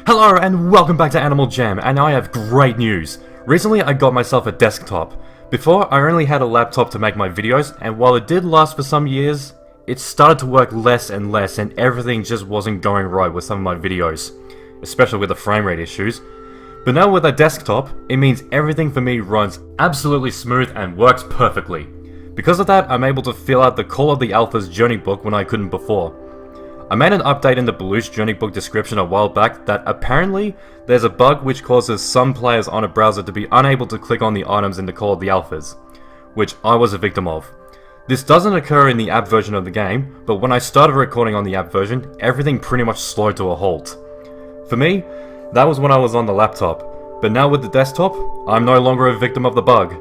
Hello and welcome back to Animal Jam, and I have great news. Recently I got myself a desktop. Before, I only had a laptop to make my videos, and while it did last for some years, it started to work less and less, and everything just wasn't going right with some of my videos, especially with the frame rate issues. But now with a desktop, it means everything for me runs absolutely smooth and works perfectly. Because of that, I'm able to fill out the Call of the Alpha's journey book when I couldn't before. I made an update in the Belush journey book description a while back that apparently there's a bug which causes some players on a browser to be unable to click on the items in the Call of the Alphas, which I was a victim of. This doesn't occur in the app version of the game, but when I started recording on the app version, everything pretty much slowed to a halt. For me, that was when I was on the laptop, but now with the desktop, I'm no longer a victim of the bug.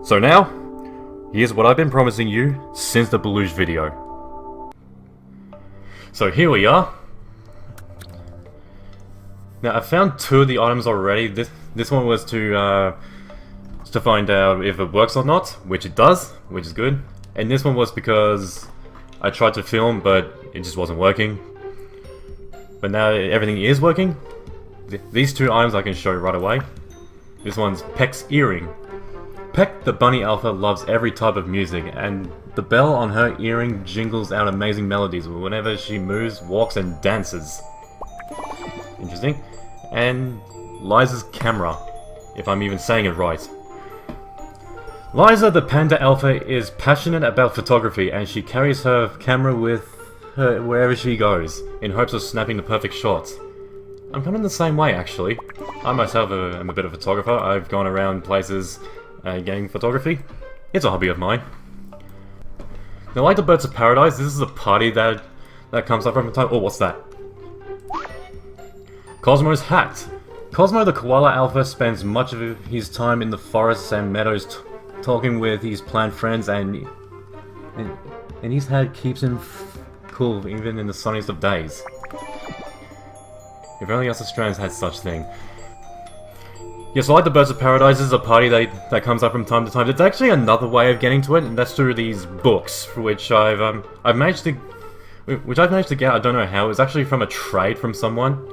So now, here's what I've been promising you since the Belush video. So here we are. Now I found two of the items already. This one was to find out if it works or not, which it does, which is good. And this one was because I tried to film, but it just wasn't working. But now everything is working. These two items I can show you right away. This one's Peck's earring. Peck, the bunny alpha, loves every type of music, and the bell on her earring jingles out amazing melodies whenever she moves, walks, and dances. Interesting. And Liza's camera, if I'm even saying it right. Liza, the Panda alpha, is passionate about photography, and she carries her camera with her wherever she goes, in hopes of snapping the perfect shots. I'm kind of the same way, actually. I myself am a bit of a photographer. I've gone around places getting photography. It's a hobby of mine. Now, like the Birds of Paradise, this is a party that comes up from time. Oh, what's that? Cosmo's hat. Cosmo the Koala Alpha spends much of his time in the forests and meadows talking with his plant friends, and his hat keeps him cool even in the sunniest of days. If only us Australians had such thing. Yes, like the Birds of Paradise, this is a party that comes up from time to time. There's actually another way of getting to it, and that's through these books, which I've managed to get. I don't know how. It was actually from a trade from someone,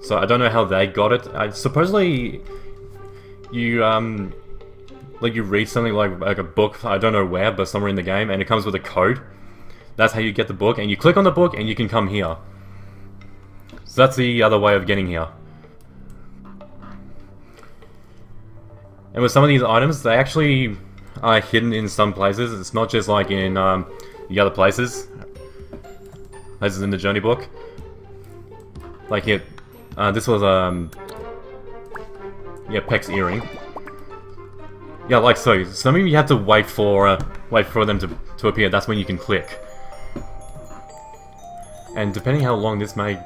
so I don't know how they got it. Supposedly, you read something like a book. I don't know where, but somewhere in the game, and it comes with a code. That's how you get the book, and you click on the book, and you can come here. So that's the other way of getting here. And with some of these items, they actually are hidden in some places. It's not just like in the other places in the journey book. Like here, this was Peck's earring. Yeah, like so. Some of you have to wait for them to appear. That's when you can click. And depending how long this may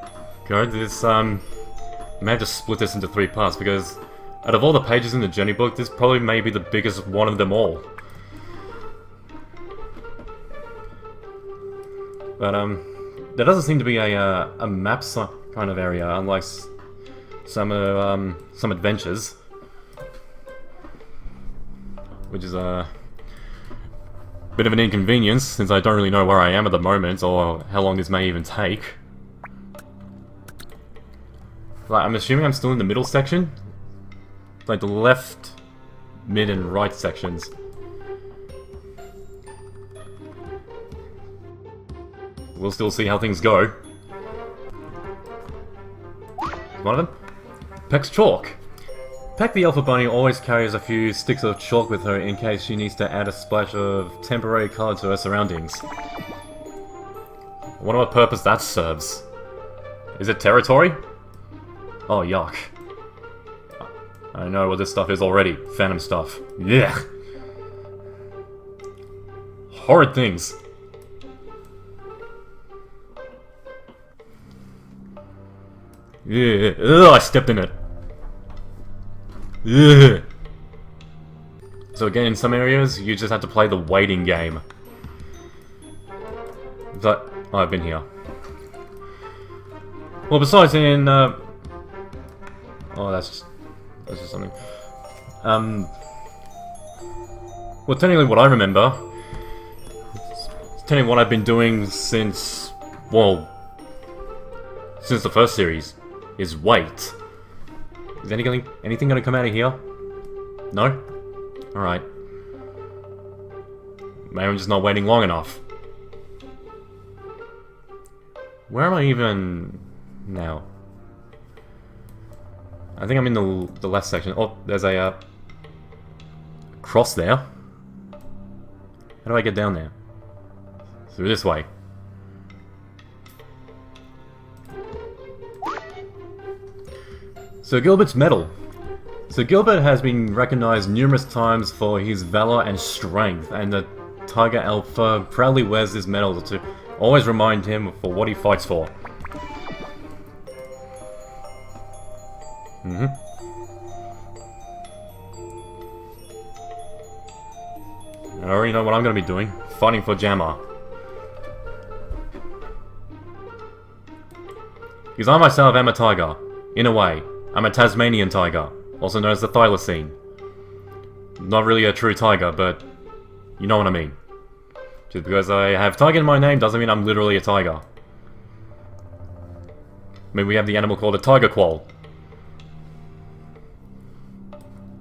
go, this I may have to split this into 3 parts, because out of all the pages in the journey book, this probably may be the biggest one of them all. But there doesn't seem to be a map kind of area, unlike some adventures, which is a bit of an inconvenience since I don't really know where I am at the moment or how long this may even take. Like, I'm assuming I'm still in the middle section. Like the left, mid, and right sections. We'll still see how things go. One of them? Peck's chalk. Peck the Alpha Bunny always carries a few sticks of chalk with her in case she needs to add a splash of temporary colour to her surroundings. I wonder what purpose that serves. Is it territory? Oh, yuck. I know what this stuff is already. Phantom stuff. Yeah. Horrid things. Yeah. Ugh, I stepped in it. Ugh. So again, in some areas, you just have to play the waiting game. But oh, I've been here. Well, besides in oh, that's just something. Well, technically what I remember, it's technically what I've been doing since, well, since the first series. is wait. Is anything gonna come out of here? No? Alright. Maybe I'm just not waiting long enough. Where am I even now? I think I'm in the left section. Oh, there's a cross there. How do I get down there? Through this way. Sir Gilbert's medal. Sir Gilbert has been recognized numerous times for his valor and strength, and the Tiger Alpha proudly wears this medal to always remind him for what he fights for. I already know what I'm going to be doing. Fighting for Jammer. Because I myself am a tiger. In a way. I'm a Tasmanian tiger. Also known as the thylacine. Not really a true tiger, but you know what I mean. Just because I have tiger in my name doesn't mean I'm literally a tiger. I mean, we have the animal called a tiger quoll.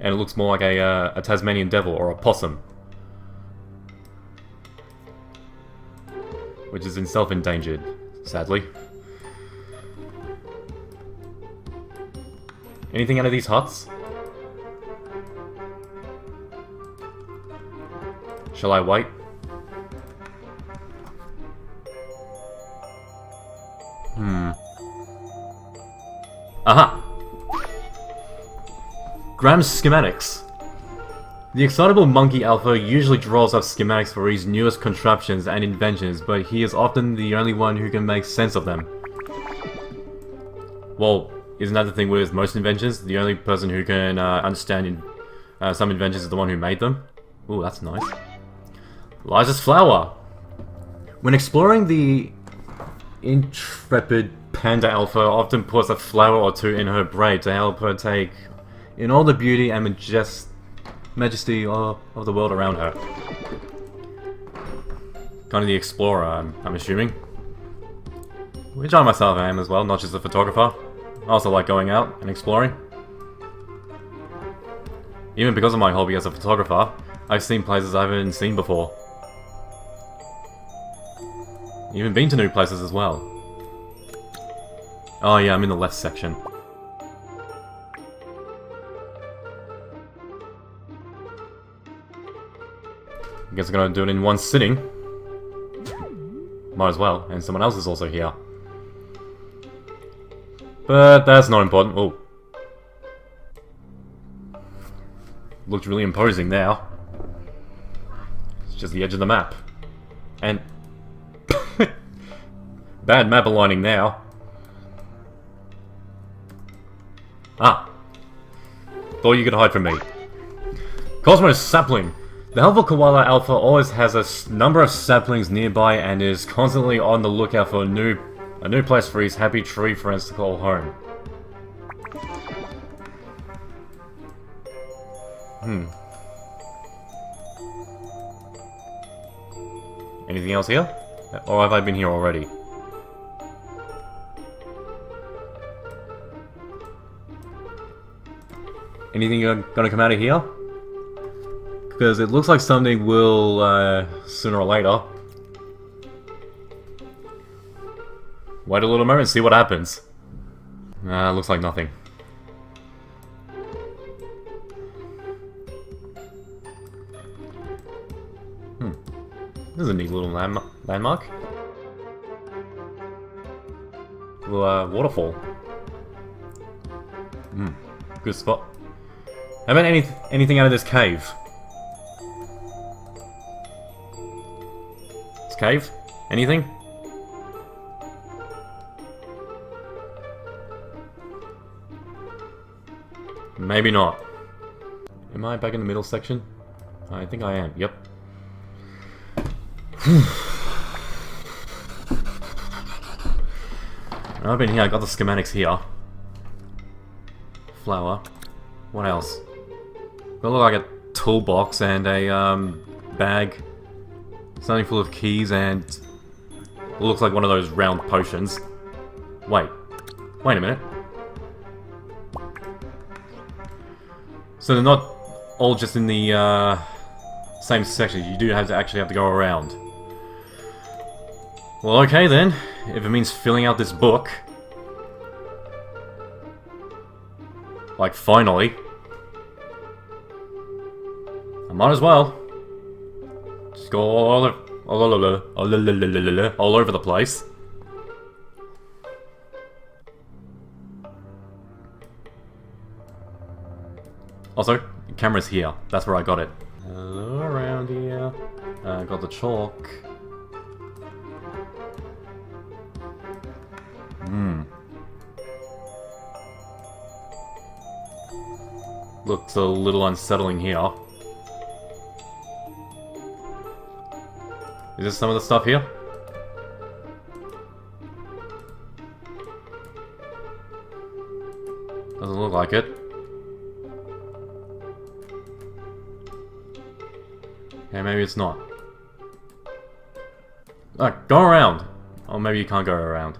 And it looks more like a Tasmanian devil or a possum. Which is itself endangered, sadly. Anything out of these huts? Shall I wait? Aha! Graham's schematics. The excitable Monkey Alpha usually draws up schematics for his newest contraptions and inventions, but he is often the only one who can make sense of them. Well, isn't that the thing with most inventions? The only person who can understand some inventions is the one who made them? Ooh, that's nice. Liza's flower! When exploring, the intrepid Panda Alpha often puts a flower or two in her braid to help her take in all the beauty and majesty of the world around her. Kind of the explorer, I'm assuming. Which I myself am as well, not just a photographer. I also like going out and exploring. Even because of my hobby as a photographer, I've seen places I haven't seen before. Even been to new places as well. Oh yeah, I'm in the left section. I guess I'm gonna do it in one sitting. Might as well, and someone else is also here. But that's not important. Oh. Looks really imposing now. It's just the edge of the map. And... bad map aligning now. Ah. Thought you could hide from me. Cosmo's sapling. The helpful Koala Alpha always has a number of saplings nearby and is constantly on the lookout for a new place for his happy tree friends to call home. Anything else here? Or have I been here already? Anything gonna come out of here? Because it looks like something will, sooner or later. Wait a little moment and see what happens. Looks like nothing. This is a neat little landmark. Little, waterfall. Good spot. How about anything out of this cave? This cave? Anything? Maybe not. Am I back in the middle section? I think I am, yep. I've been here, I got the schematics here. Flower. What else? Got look like a toolbox and a bag. Something full of keys and it looks like one of those round potions. Wait a minute. So they're not all just in the same section. You do actually have to go around. Well, okay then. If it means filling out this book. Like, finally. I might as well. Just go all over the place. Also, the camera's here. That's where I got it. Hello around here. Got the chalk. Looks a little unsettling here. Is this some of the stuff here? Doesn't look like it. Okay, maybe it's not. Oh, go around! Or maybe you can't go around.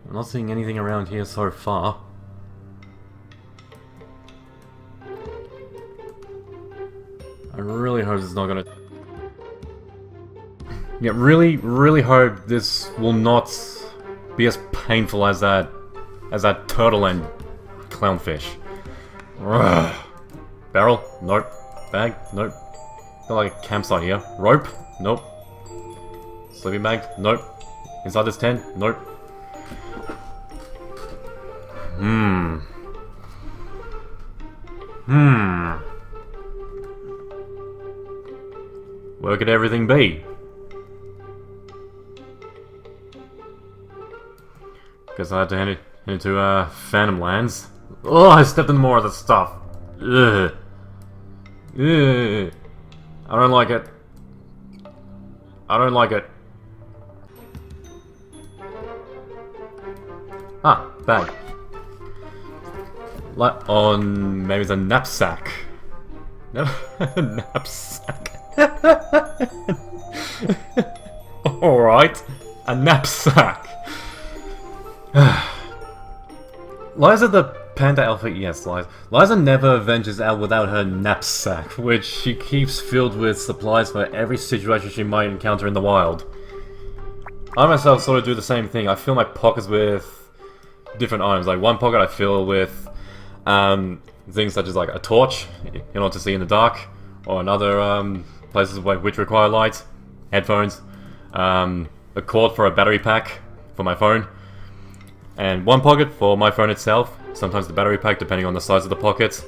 I'm not seeing anything around here so far. I really hope it's not gonna... Yeah, really hope this will not be as painful as that turtle and clownfish. Ugh. Barrel? Nope. Bag? Nope. Got like a campsite here. Rope? Nope. Sleeping bag? Nope. Inside this tent? Nope. Where could everything be? Guess I had to head into Phantom Lands. Oh, I stepped in more of the stuff. Ugh. Ugh. I don't like it. I don't like it. Ah, bag. On maybe it's a knapsack. No, knapsack. Alright, a knapsack. Liza the Panda Alpha, yes, Liza never ventures out without her knapsack, which she keeps filled with supplies for every situation she might encounter in the wild. I myself sort of do the same thing. I fill my pockets with different items. Like one pocket I fill with things such as like a torch in order to see in the dark, or another places which require light, headphones, a cord for a battery pack for my phone, and one pocket for my phone itself, sometimes the battery pack depending on the size of the pocket.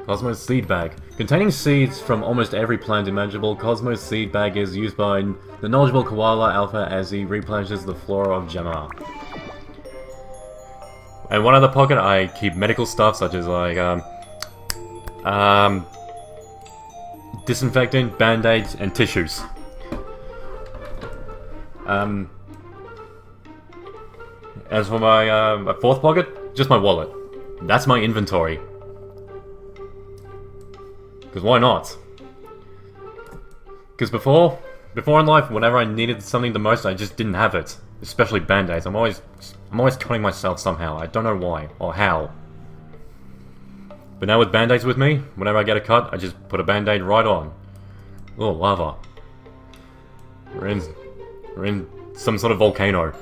Cosmo's Seed Bag. Containing seeds from almost every plant imaginable, Cosmo's Seed Bag is used by the knowledgeable Koala Alpha as he replenishes the flora of Gemma. And one other pocket I keep medical stuff such as like disinfectant, band-aids, and tissues. As for my fourth pocket, just my wallet. That's my inventory. Because why not? Because before in life, whenever I needed something the most, I just didn't have it. Especially band-aids. I'm always cutting myself somehow. I don't know why or how. But now with band-aids with me, whenever I get a cut, I just put a band-aid right on. Oh, lava. We're in some sort of volcano.